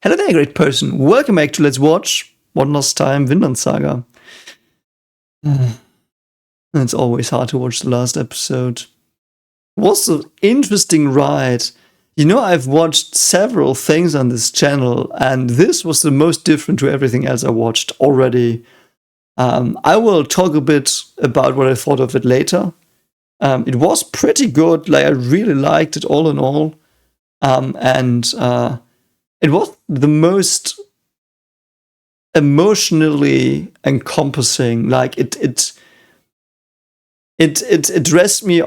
Hello there, great person. Welcome back to Let's Watch one last time Vinland Saga. It's always hard to watch the last episode. It was an interesting ride. You know, I've watched several things on this channel, and this was the most different to everything else I watched already. I will talk a bit about what I thought of it later. It was pretty good. Like, I really liked it all in all. It was the most emotionally encompassing. Like, it addressed me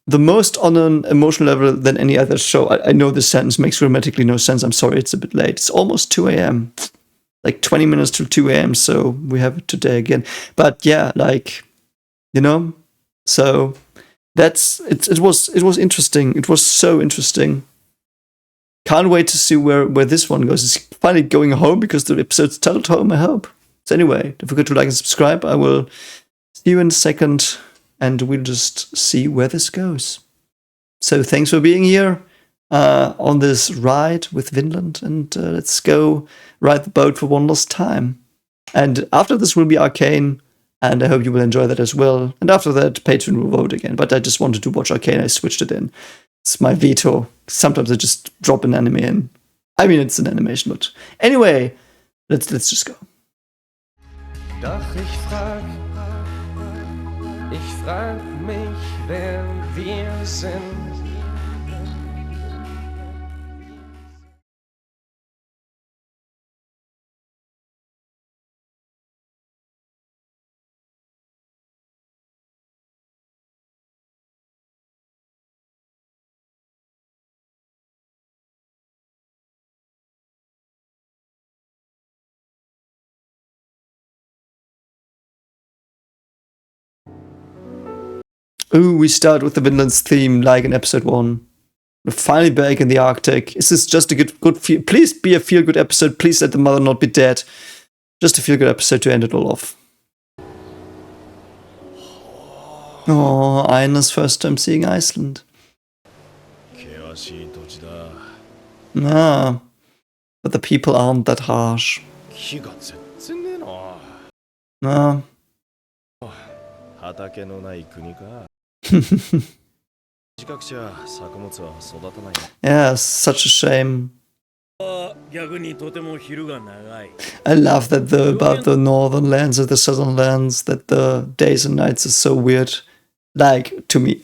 the most on an emotional level than any other show. I know this sentence makes grammatically no sense. I'm sorry, it's a bit late. It's almost 2 a.m. Like 20 minutes to 2 a.m. So we have it today again. But yeah, like, you know, so it was interesting. It was so interesting. Can't wait to see where this one goes. It's finally going home because the episode's titled home, I hope. So anyway, don't forget to like and subscribe. I will see you in a second, and we'll just see where this goes. So thanks for being here on this ride with Vinland, and let's go ride the boat for one last time. And after this will be Arcane, and I hope you will enjoy that as well. And after that, Patreon will vote again. But I just wanted to watch Arcane, I switched it in. It's my veto. Sometimes I just drop an anime in. I mean, it's an animation, but anyway, let's just go. Doch ich frag mich, wer wir sind. Ooh, we start with the Vinland's theme, like in episode 1. We're finally back in the Arctic. Is this just a good feel? Please be a feel-good episode. Please let the mother not be dead. Just a feel-good episode to end it all off. Oh, Aina's first time seeing Iceland. Ah, but the people aren't that harsh. Ah. Yeah, such a shame. I love that about the northern lands or the southern lands, that the days and nights are so weird. Like, to me.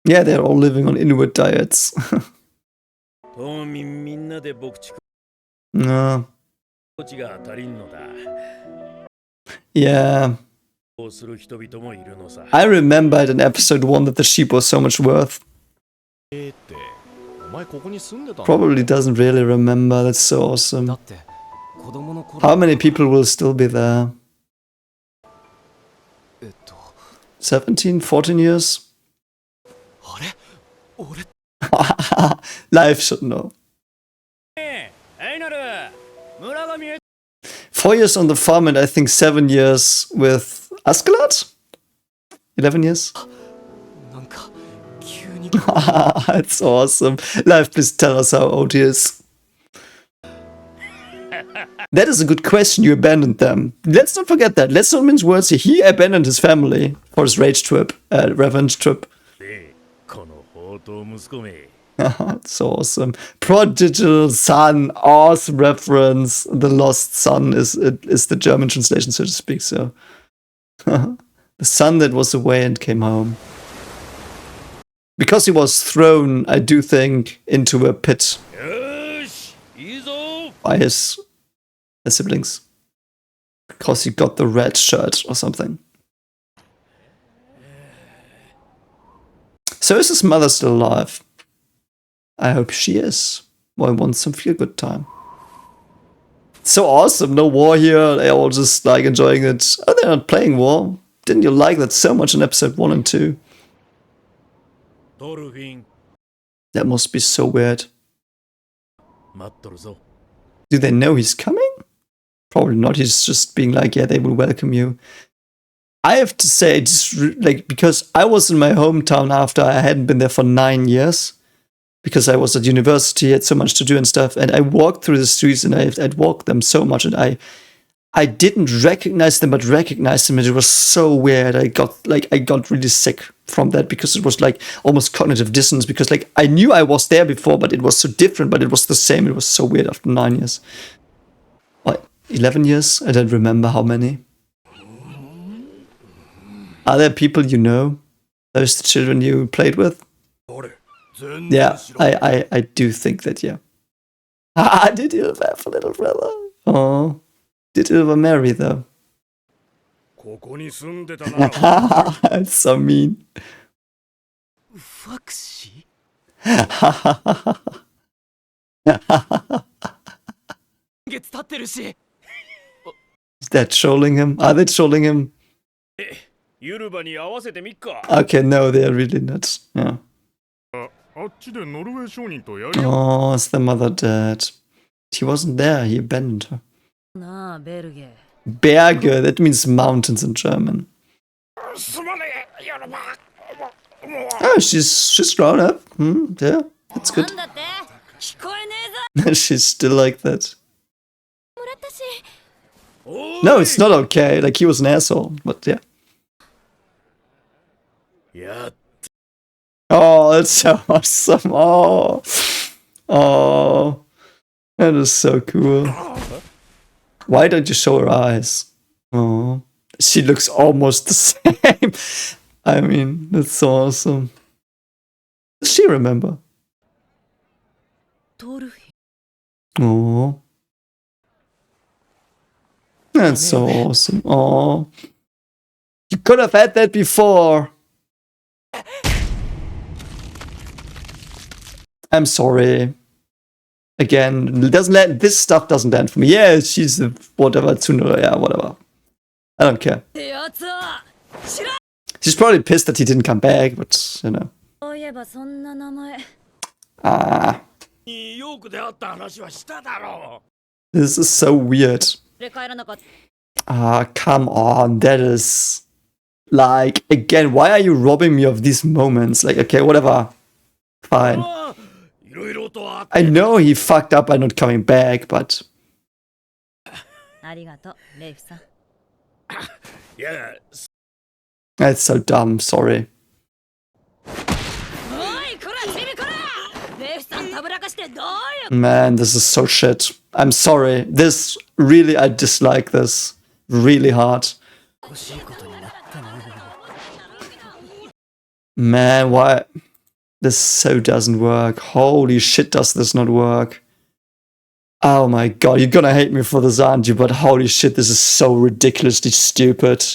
Yeah, they're all living on Inuit diets. No. Yeah. I remembered in episode 1 that the sheep was so much worth. Probably doesn't really remember. That's so awesome. How many people will still be there? 17, 14 years? Life should know. 4 years on the farm and I think 7 years with Askeladd? 11 years? That's awesome. Life, please tell us how old he is. That is a good question. You abandoned them. Let's not forget that. Let's not mince words here. He abandoned his family for his revenge trip. It's so awesome. Prodigal son, awesome reference. The lost son is the German translation, so to speak. So, the son that was away and came home. Because he was thrown, I do think, into a pit by his siblings. Because he got the red shirt or something. So is his mother still alive? I hope she is. Well, I want some feel-good time. So awesome, no war here. They're all just like enjoying it. Oh, they're not playing war. Didn't you like that so much in episode 1 and 2? That must be so weird. Do they know he's coming? Probably not. He's just being like, yeah, they will welcome you. I have to say, just like, because I was in my hometown after I hadn't been there for 9 years. because I was at university, had so much to do and stuff. And I walked through the streets and I'd walked them so much, and I didn't recognize them, but recognized them, and it was so weird. I got really sick from that, because it was like almost cognitive dissonance, because like I knew I was there before, but it was so different, but it was the same. It was so weird after 9 years. What, 11 years? I don't remember how many. Are there people you know? Those the children you played with? Yeah, I do think that, yeah. Ah, did you have a little brother? Oh. Did Ilva marry, though? That's so mean. Is that trolling him? Are they trolling him? Okay, no, they're really not. Yeah. Oh, is the mother dead? He wasn't there, he abandoned her. Berge, that means mountains in German. Oh, she's grown up. Yeah, that's good. She's still like that. No, it's not okay. Like, he was an asshole, but yeah. Oh, that's so awesome. Oh, that is so cool. Why don't you show her eyes? Oh, she looks almost the same. I mean, that's so awesome. Does she remember? Oh, that's so awesome. Oh, you could have had that before. I'm sorry. Again, this stuff doesn't end for me. Yeah, she's a whatever, Tsunura, yeah, whatever. I don't care. She's probably pissed that he didn't come back, but, you know. Ah. This is so weird. Ah, come on, that is... Like, again, why are you robbing me of these moments? Like, okay, whatever. Fine. I know he fucked up by not coming back, but... That's so dumb, sorry. Man, this is so shit. I'm sorry. This, really, I dislike this. Really hard. Man, why... This so doesn't work. Holy shit, does this not work? Oh my god, you're gonna hate me for this, aren't you? But holy shit, this is so ridiculously stupid.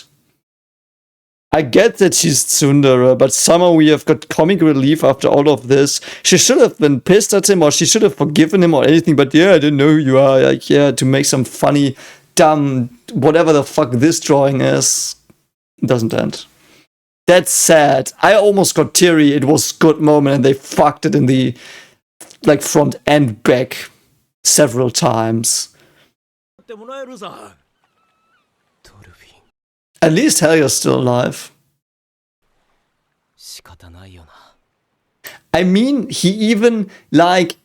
I get that she's Tsundere, but somehow we have got comic relief after all of this. She should have been pissed at him, or she should have forgiven him or anything, but yeah, I didn't know who you are. Like, yeah, to make some funny, dumb, whatever the fuck this drawing is. It doesn't end. That's sad. I almost got teary. It was a good moment, and they fucked it in the like front and back several times. At least Helga's still alive. I mean, he even, like,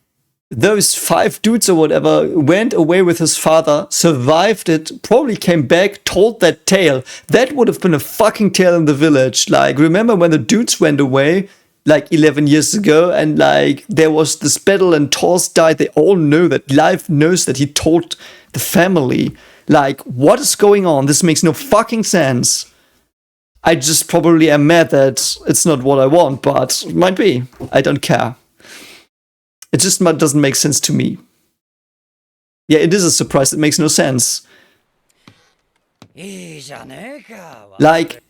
those 5 dudes or whatever went away with his father, survived it, probably came back, told that tale. That would have been a fucking tale in the village. Like, remember when the dudes went away, like 11 years ago, and like there was this battle and Thors died? They all know that. Life knows that he told the family. Like, what is going on? This makes no fucking sense. I just probably am mad that it's not what I want, but it might be. I don't care. It just doesn't make sense to me. Yeah, it is a surprise. It makes no sense. Like,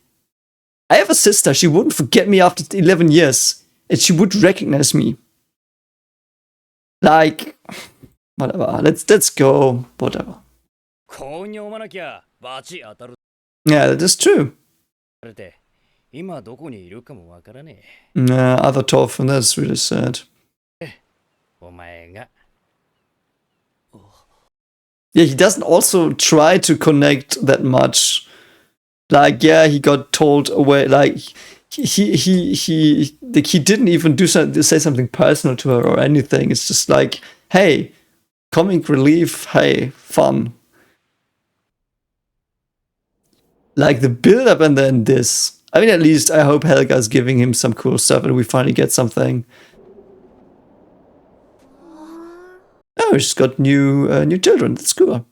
I have a sister. She wouldn't forget me after 11 years. And she would recognize me. Like, whatever. Let's go. Whatever. Yeah, that is true. Nah, other Thorfinn, that's really sad. Yeah, he doesn't also try to connect that much. Like, yeah, he got told away. Like, he didn't even say something personal to her or anything. It's just like, hey, comic relief, hey, fun. Like the build up and then this. I mean, at least I hope Helga's giving him some cool stuff and we finally get something. Oh, she's got new children. That's cool.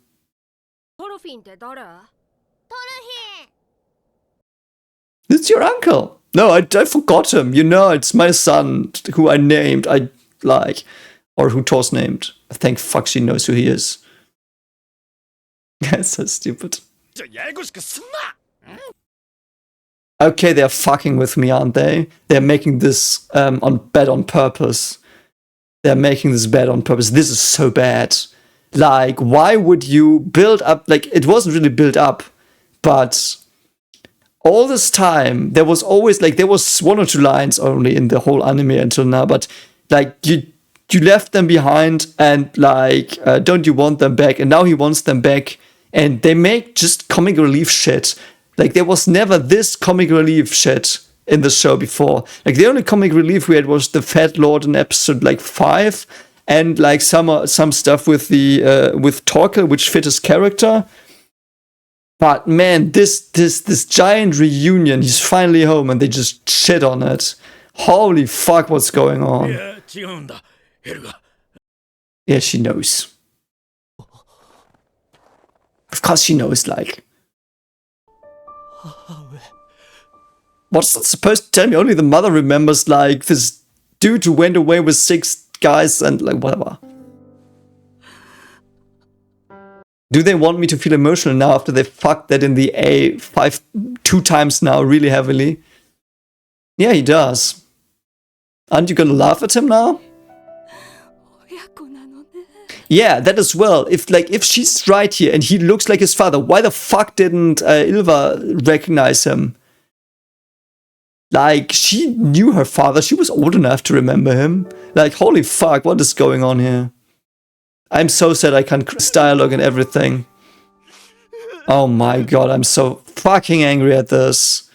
It's your uncle. No, I forgot him. You know, it's my son who I named. I like, or who Thor's named. Thank fuck she knows who he is. That's so stupid. Okay, they're fucking with me, aren't they? They're making this bad on purpose. They're making this bad on purpose. This is so bad. Like, why would you build up? Like, it wasn't really built up, but all this time there was always like there was 1 or 2 lines only in the whole anime until now. But like you left them behind, and like don't you want them back? And now he wants them back, and they make just comic relief shit. Like there was never this comic relief shit in the show before. Like the only comic relief we had was the Fat Lord in episode like 5, and like some stuff with the with Torkel, which fit his character. But man, this giant reunion, he's finally home and they just shit on it. Holy fuck, what's going on? Yeah, she knows. Of course she knows, like. What's that supposed to tell me? Only the mother remembers, like, this dude who went away with 6 guys and, like, whatever. Do they want me to feel emotional now after they fucked that in the A 2 times now really heavily? Yeah, he does. Aren't you gonna laugh at him now? Yeah, that as well. If she's right here and he looks like his father, why the fuck didn't Ylva recognize him? Like, she knew her father. She was old enough to remember him. Like, holy fuck, what is going on here? I'm so sad I can't dialogue and everything. Oh my god, I'm so fucking angry at this.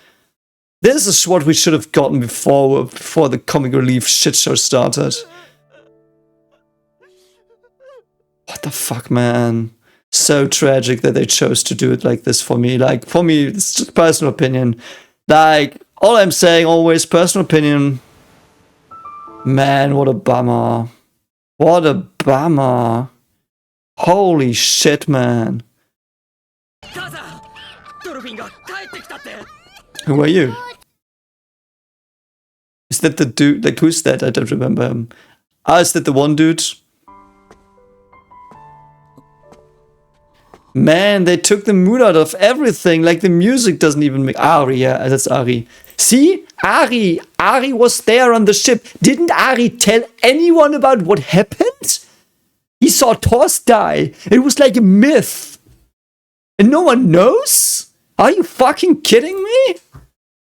This is what we should have gotten before the comic relief shit show started. What the fuck, man? So tragic that they chose to do it like this for me. Like, for me, it's just personal opinion. Like, all I'm saying, always personal opinion. Man, what a bummer. What a bummer. Holy shit, man. Who are you? Is that the dude? Like, who's that? I don't remember him. Ah, is that the one dude? Man, they took the mood out of everything. Like, the music doesn't even make... Ari, yeah, that's Ari. See? Ari was there on the ship. Didn't Ari tell anyone about what happened? He saw Thors die. It was like a myth. And no one knows? Are you fucking kidding me?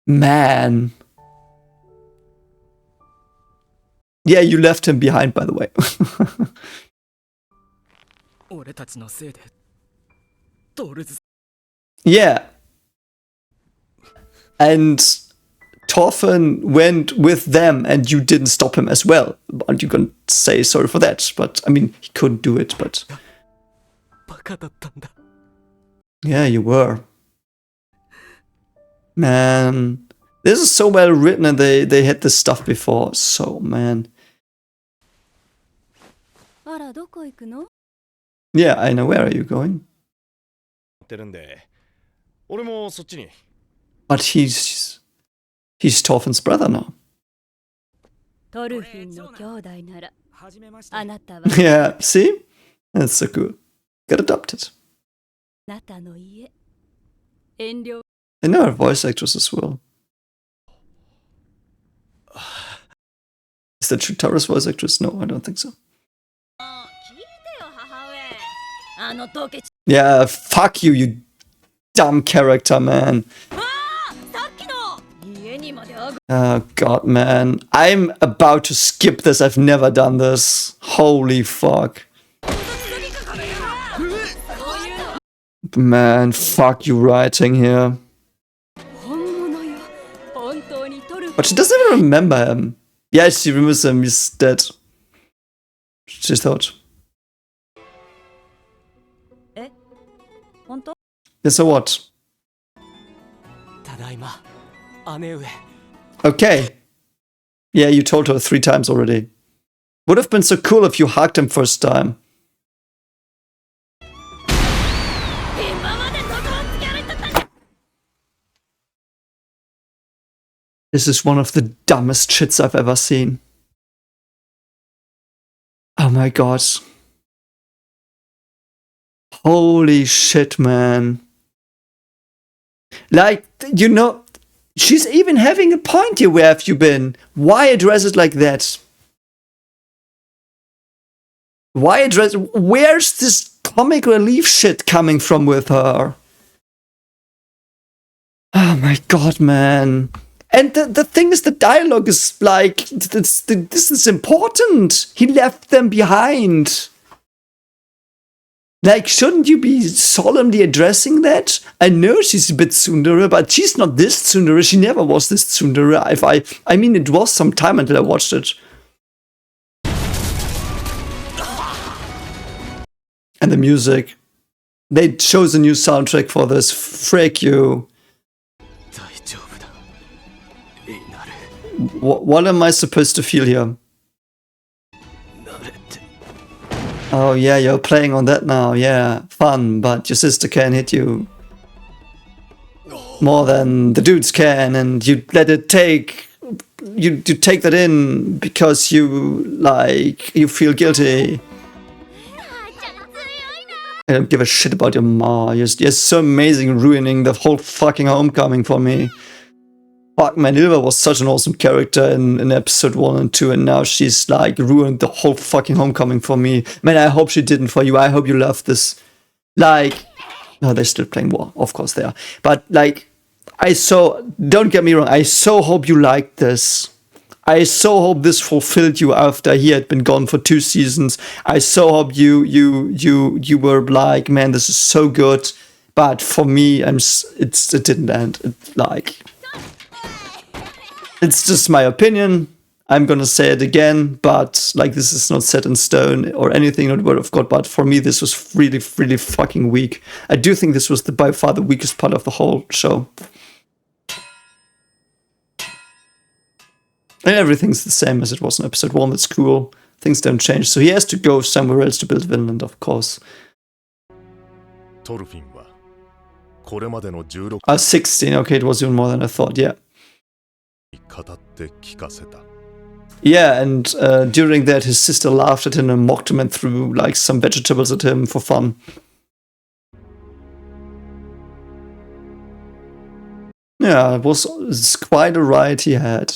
Man. Yeah, you left him behind, by the way. Yeah. And Thorfinn went with them and you didn't stop him as well. Aren't you gonna say sorry for that? But, I mean, he couldn't do it, but... Yeah, you were. Man. This is so well written and they had this stuff before. So, man. Yeah, I know. Where are you going? But he's Thorfinn's brother now. Yeah, see? That's so cool. Got adopted. I know her voice actress as well. Is that Shutara's voice actress? No, I don't think so. Yeah, fuck you, you dumb character, man. Oh god, man. I'm about to skip this. I've never done this. Holy fuck. Man, fuck you writing here. But she doesn't even remember him. Yeah, she remembers him. He's dead. She thought. 本当？ Yeah, so what? ただいま、姉上。Okay. Yeah, you told her 3 times already. Would have been so cool if you hugged him first time. This is one of the dumbest shits I've ever seen. Oh my god. Holy shit, man. Like, you know, she's even having a point here. Where have you been? Why address it like that? Why address... Where's this comic relief shit coming from with her? Oh my god, man. And the thing is, the dialogue is like, this is important. He left them behind. Like, shouldn't you be solemnly addressing that? I know she's a bit tsundere, but she's not this tsundere. She never was this tsundere. I mean, it was some time until I watched it. And the music. They chose a new soundtrack for this. Frick you. What am I supposed to feel here? Oh yeah, you're playing on that now. Yeah, fun, but your sister can hit you more than the dudes can, and you let it take... You take that in because you feel guilty. I don't give a shit about your ma. You're so amazing, ruining the whole fucking homecoming for me. Fuck, man, Ylva was such an awesome character in episode 1 and 2, and now she's like ruined the whole fucking homecoming for me. Man, I hope she didn't for you. I hope you love this. Like, no, they're still playing war. Of course they are. But like, don't get me wrong, I so hope you liked this. I so hope this fulfilled you after he had been gone for 2 seasons. I so hope you were like, man, this is so good. But for me, it didn't end. It's just my opinion. I'm gonna say it again, but like, this is not set in stone or anything, not word of God. But for me, this was really, really fucking weak. I do think this was by far the weakest part of the whole show. And everything's the same as it was in episode 1. That's cool. Things don't change. So he has to go somewhere else to build Vinland, of course. 16. Okay, it was even more than I thought. Yeah. Yeah, and during that, his sister laughed at him and mocked him and threw like some vegetables at him for fun. Yeah, it's quite a ride he had.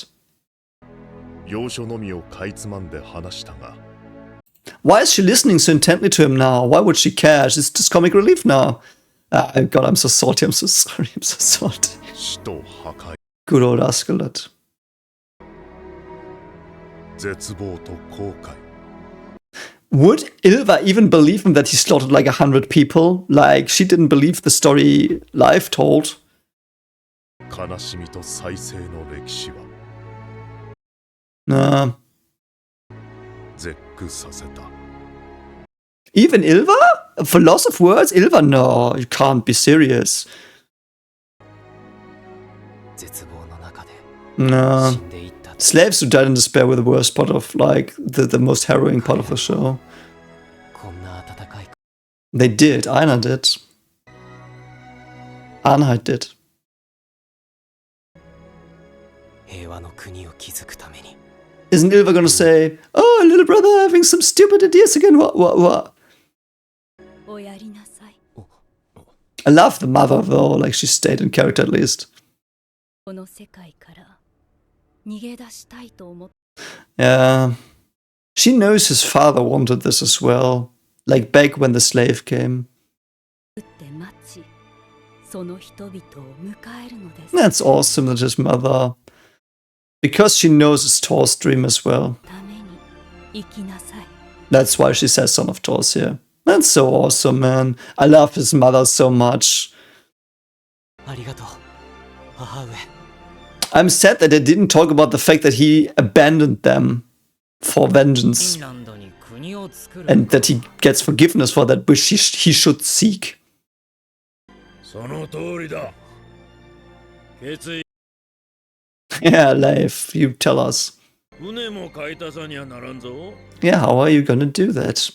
Why is she listening so intently to him now? Why would she care? She's just comic relief now. God, I'm so salty. I'm so sorry. I'm so salty. Good old Askeladd. Would Ylva even believe him that he slaughtered like 100 people? Like, she didn't believe the story Live told. Nah. Even Ylva? For loss of words? Ylva? No, you can't be serious. No. Slaves who died in despair were the worst part of, like, the most harrowing part of the show. They did. Einar did. Arnheid did. Isn't Ylva gonna say, oh, little brother having some stupid ideas again? What? I love the mother, though. Like, she stayed in character at least. Yeah. She knows his father wanted this as well. Like, back when the slave came. That's awesome that his mother... Because she knows it's Thor's dream as well. That's why she says Son of Thor's here. That's so awesome, man. I love his mother so much. I'm sad that they didn't talk about the fact that he abandoned them for vengeance フィンランドに国を作る and that he gets forgiveness for that, which he should seek. その通りだ。決意 Yeah, Leif, you tell us. 船も買い足さにはならんぞ。 Yeah, how are you gonna do that?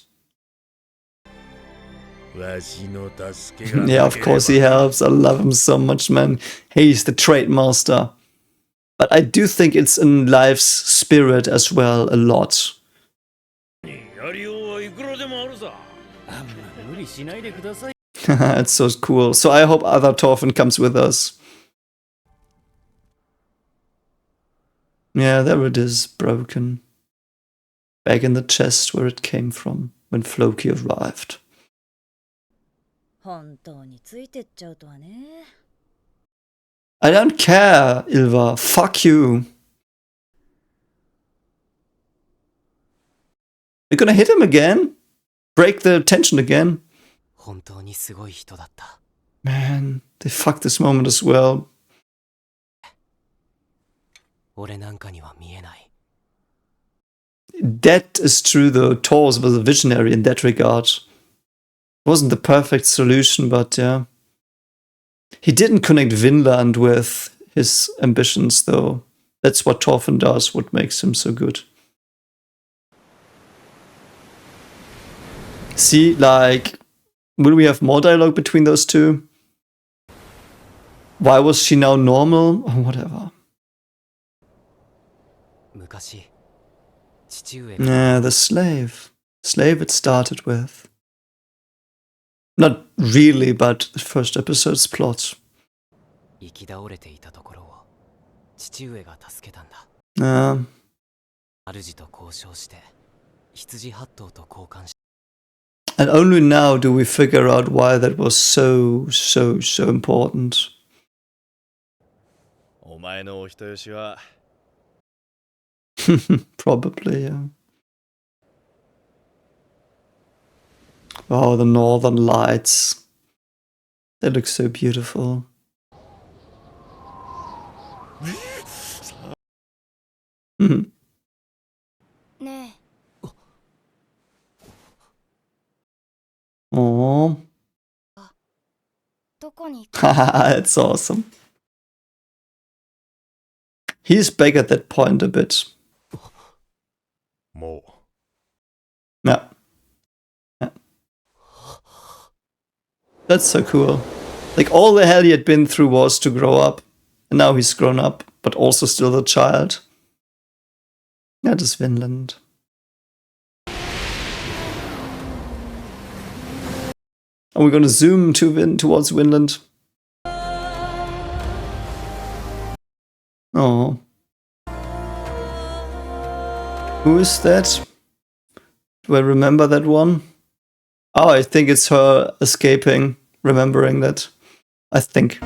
わしの助けが Yeah, of course he helps. I love him so much, man. He's the trade master. But I do think it's in Leif's spirit as well a lot. やりようはいくらでもあるさ。あんま無理しないでください It's so cool. So I hope other Thorfinn comes with us. Yeah, there it is, broken. Back in the chest where it came from when Floki arrived. 本当についてっちゃうとはね。 I don't care, Ilva. Fuck you. You're gonna hit him again? Break the tension again? 本当にすごい人だった Man, they fucked this moment as well. 俺なんかには見えない That is true though. Thor was a visionary in that regard. Wasn't the perfect solution, but yeah. He didn't connect Vinland with his ambitions though. That's what Thorfinn does, what makes him so good. See, like, will we have more dialogue between those two? Why was she now normal? Or whatever. 昔父上 Yeah, the slave. Slave it started with. Not really, but the first episode's plot. 生き倒れていたところを父上が助けたんだ 主と交渉して羊8頭と交換し And only now do we figure out why that was so important. お前のお人よしは Probably, yeah. Oh, the northern lights. They look so beautiful. Mhm. ね Oh, え、どこに that's awesome. He's back at that point a bit. も Yeah. Yeah. That's so cool. Like, all the hell he had been through was to grow up. And now he's grown up, but also still a child. That is Vinland. Are we gonna zoom towards Vinland? Oh. Who is that? Do I remember that one? Oh, I think it's her escaping, remembering that. I think.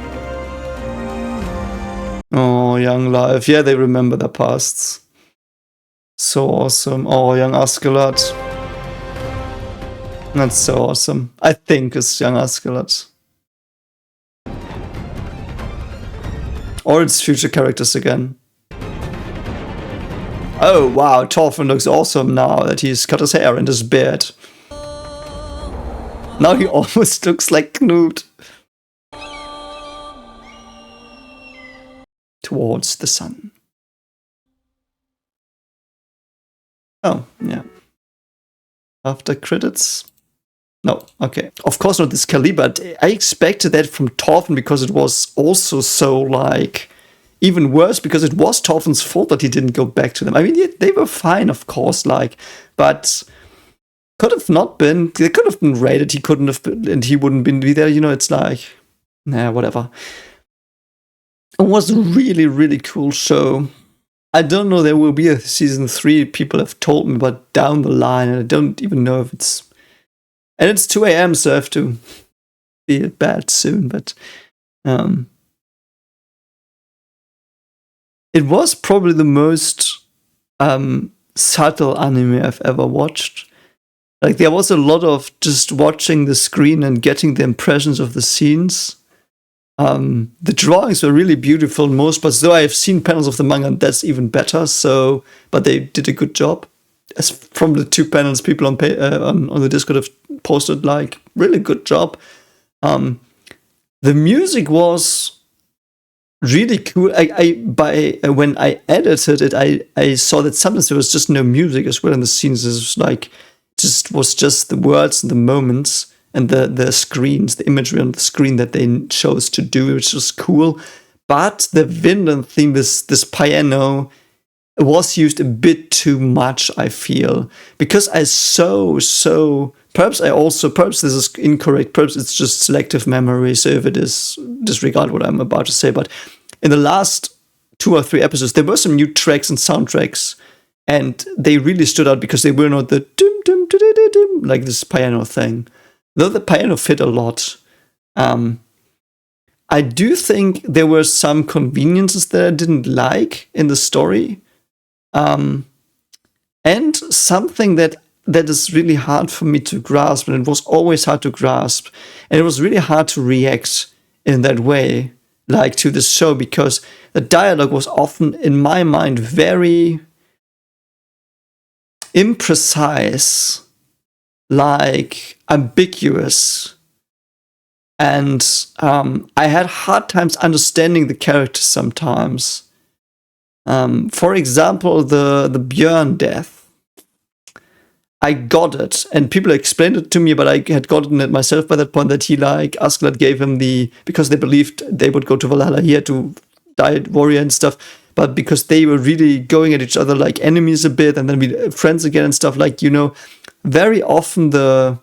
Oh, young life. Yeah, they remember their pasts. So awesome. Oh, young Askeladd. That's so awesome. I think it's young Askeladd. Or it's future characters again. Oh wow, Thorfinn looks awesome now that he's cut his hair and his beard. Now he almost looks like Knut. Towards the sun. Oh, yeah. After credits? No, okay. Of course not this Kali, but I expected that from Thorfinn because it was also so, like, even worse because it was Thorfinn's fault that he didn't go back to them. I mean, they were fine, of course, like, but could have not been. They could have been raided. He couldn't have been, and he wouldn't be there. You know, it's like, nah, whatever. It was a really cool show. I don't know there will be a season 3. People have told me, but down the line, and I don't even know if it's. And it's 2 a.m., so I have to be at bed soon. But it was probably the most subtle anime I've ever watched. Like, there was a lot of just watching the screen and getting the impressions of the scenes. The drawings were really beautiful most, but though I have seen panels of the manga, that's even better. So, but they did a good job. As from the 2 panels, people on the Discord have posted like really good job. The music was really cool. When I edited it, I saw that sometimes there was just no music as well in the scenes. It was like just the words and the moments and the screens, the imagery on the screen that they chose to do, which was cool. But the Vinland theme, this piano, was used a bit too much, I feel, because perhaps this is incorrect, perhaps it's just selective memory, so if it is, disregard what I'm about to say. But in the last 2 or 3 episodes, there were some new tracks and soundtracks, and they really stood out because they were not the dum dum dum dum dum like this piano thing, though the piano fit a lot. I do think there were some conveniences that I didn't like in the story. And something that is really hard for me to grasp, and it was always hard to grasp, and it was really hard to react in that way, like to the show, because the dialogue was often, in my mind, very imprecise, like ambiguous. And I had hard times understanding the characters sometimes. For example, the Björn death. I got it, and people explained it to me, but I had gotten it myself by that point, that he, like, Askeladd gave him because they believed they would go to Valhalla, he had to die warrior and stuff, but because they were really going at each other like enemies a bit, and then we friends again and stuff, like, very often the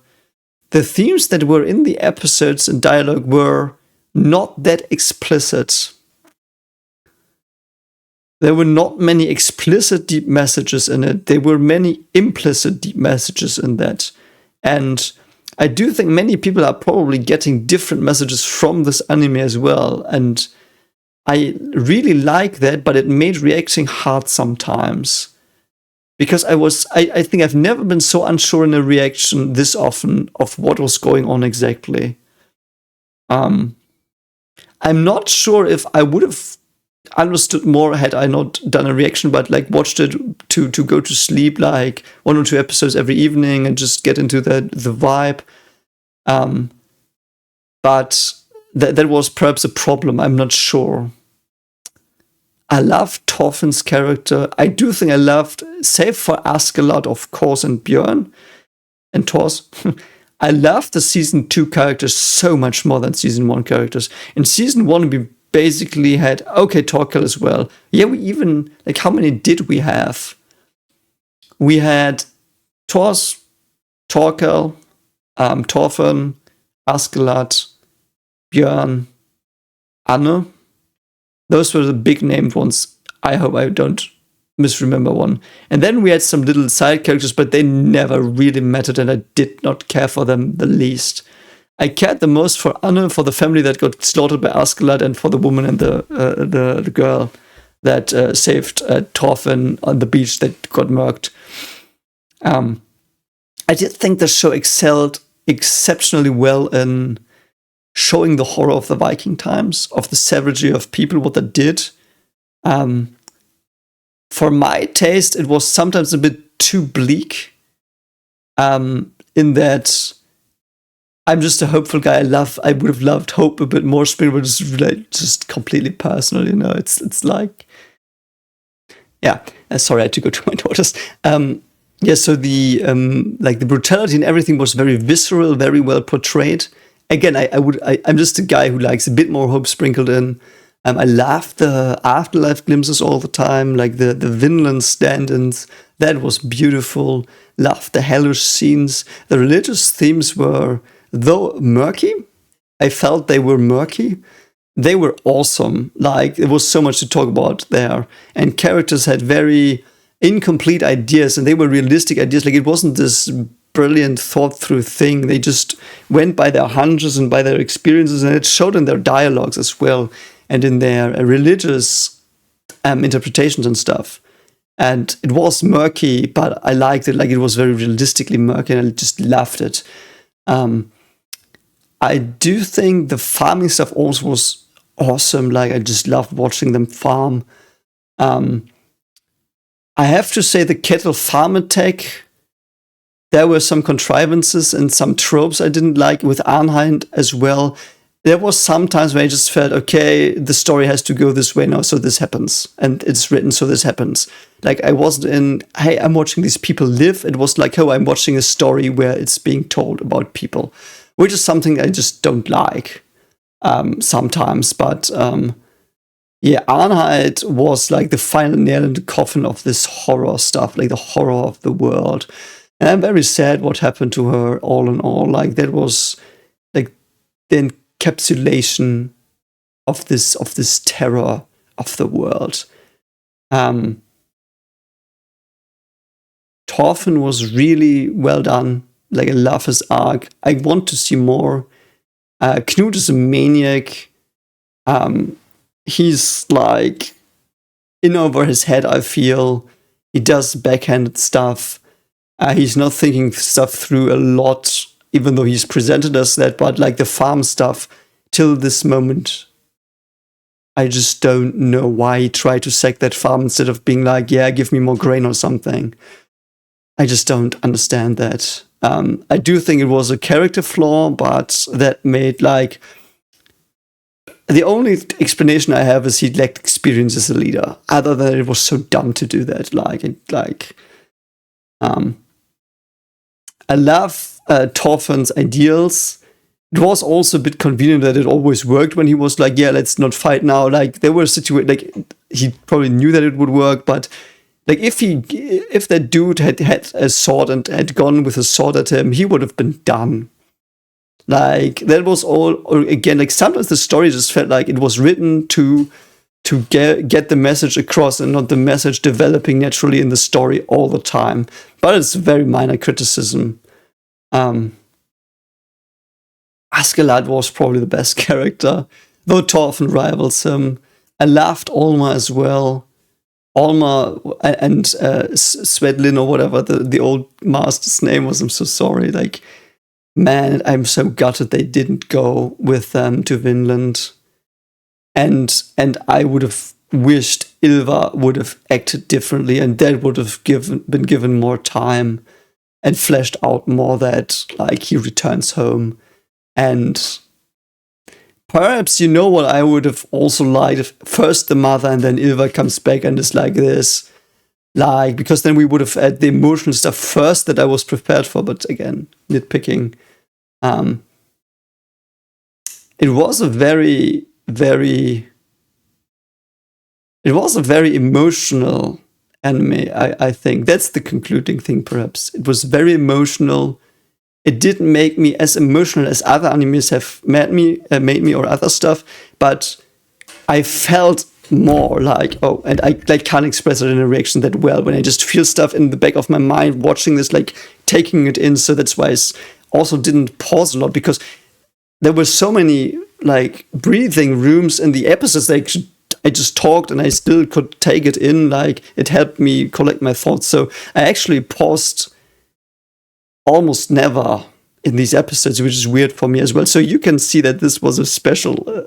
themes that were in the episodes and dialogue were not that explicit. There were not many explicit deep messages in it. There were many implicit deep messages in that. And I do think many people are probably getting different messages from this anime as well. And I really like that, but it made reacting hard sometimes. Because I think I've never been so unsure in a reaction this often of what was going on exactly. I'm not sure if I would have understood more had I not done a reaction, but like watched it to go to sleep, like 1 or 2 episodes every evening and just get into the vibe. But that was perhaps a problem. I'm not sure. I loved Thorfinn's character. I do think I loved, save for Askeladd, of course, and Björn and Thors. I loved the season 2 characters so much more than season 1 characters. In season 1, we basically had, Torkel as well. Yeah, we even, like, how many did we have? We had Thors, Torkel, Thorfinn, Askeladd, Björn, Anne. Those were the big named ones. I hope I don't misremember one. And then we had some little side characters, but they never really mattered, and I did not care for them the least. I cared the most for Anne, for the family that got slaughtered by Askeladd, and for the woman and the girl that saved Thorfinn on the beach that got murked. I did think the show excelled exceptionally well in showing the horror of the Viking times, of the savagery of people, what they did. For my taste, it was sometimes a bit too bleak, in that I'm just a hopeful guy. I would have loved hope a bit more. Spring, but it's like just completely personal, It's like, yeah. Sorry, I had to go to my daughters. So the brutality and everything was very visceral, very well portrayed. Again, I'm just a guy who likes a bit more hope sprinkled in. I laughed the afterlife glimpses all the time, like the Vinland stand-ins. That was beautiful. Loved the hellish scenes. The religious themes were, though murky, I felt they were murky. They were awesome. Like, there was so much to talk about there. And characters had very incomplete ideas, and they were realistic ideas. Like, it wasn't this brilliant thought through thing. They just went by their hunches and by their experiences, and it showed in their dialogues as well, and in their religious interpretations and stuff. And it was murky, but I liked it. Like, it was very realistically murky, and I just loved it. I do think the farming stuff also was awesome. Like, I just loved watching them farm. I have to say the kettle farm attack, there were some contrivances and some tropes I didn't like with Arnhind as well. There was some times where I just felt, okay, the story has to go this way now, so this happens. And it's written, so this happens. Like, I wasn't in, hey, I'm watching these people live. It was like, oh, I'm watching a story where it's being told about people, which is something I just don't like sometimes. But yeah, Arnhind was like the final nail in the coffin of this horror stuff, like the horror of the world. And I'm very sad what happened to her, all in all. Like, that was like the encapsulation of this terror of the world. Thorfinn was really well done. Like, I love his arc. I want to see more. Knut is a maniac. He's like in over his head, I feel. He does backhanded stuff. He's not thinking stuff through a lot, even though he's presented us that, but like the farm stuff, till this moment, I just don't know why he tried to sack that farm instead of being like, yeah, give me more grain or something. I just don't understand that. I do think it was a character flaw, but that made like, the only explanation I have is he lacked experience as a leader. Other than it was so dumb to do that. I love Thorfinn's ideals. It was also a bit convenient that it always worked when he was like, yeah, let's not fight now. Like, there were situations, like, he probably knew that it would work, but like, if that dude had a sword and had gone with a sword at him, he would have been done. Like, that was all, or again, like, sometimes the story just felt like it was written to get the message across and not the message developing naturally in the story all the time. But it's a very minor criticism. Askeladd was probably the best character, though Thorfinn rivals him. I loved Olma as well. Olma and Svetlin, or whatever the old master's name was. I'm so sorry. Like, man, I'm so gutted they didn't go with them to Vinland. And I would have wished Ylva would have acted differently, and that would have been given more time and fleshed out more that, like, he returns home. And perhaps, you know what I would have also liked, if first the mother and then Ylva comes back and is like this. Like, because then we would have had the emotional stuff first that I was prepared for, but again, nitpicking. It was a very emotional anime, I think. That's the concluding thing, perhaps. It was very emotional. It didn't make me as emotional as other animes have made me or other stuff, but I felt more like, oh, and I like can't express it in a reaction that well when I just feel stuff in the back of my mind watching this, like taking it in. So that's why I also didn't pause a lot, because there were so many like breathing rooms in the episodes. Like, I just talked and I still could take it in. Like, it helped me collect my thoughts. So I actually paused almost never in these episodes, which is weird for me as well. So you can see that this was a special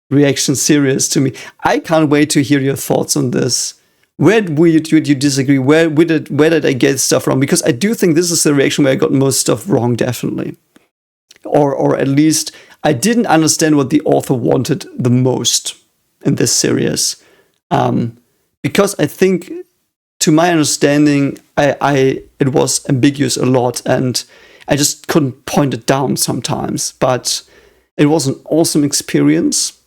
reaction series to me. I can't wait to hear your thoughts on this. Where would you disagree? Where did I get stuff wrong? Because I do think this is the reaction where I got most stuff wrong, definitely. Or at least I didn't understand what the author wanted the most in this series. Because I think, to my understanding, it was ambiguous a lot, and I just couldn't point it down sometimes. But it was an awesome experience.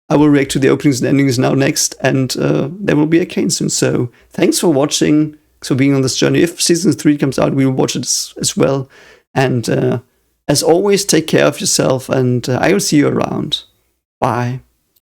I will react to the openings and endings now next, and there will be a cane soon. So thanks for watching, thanks for being on this journey. If season 3 comes out, we will watch it as well. And as always, take care of yourself, and I will see you around. Bye.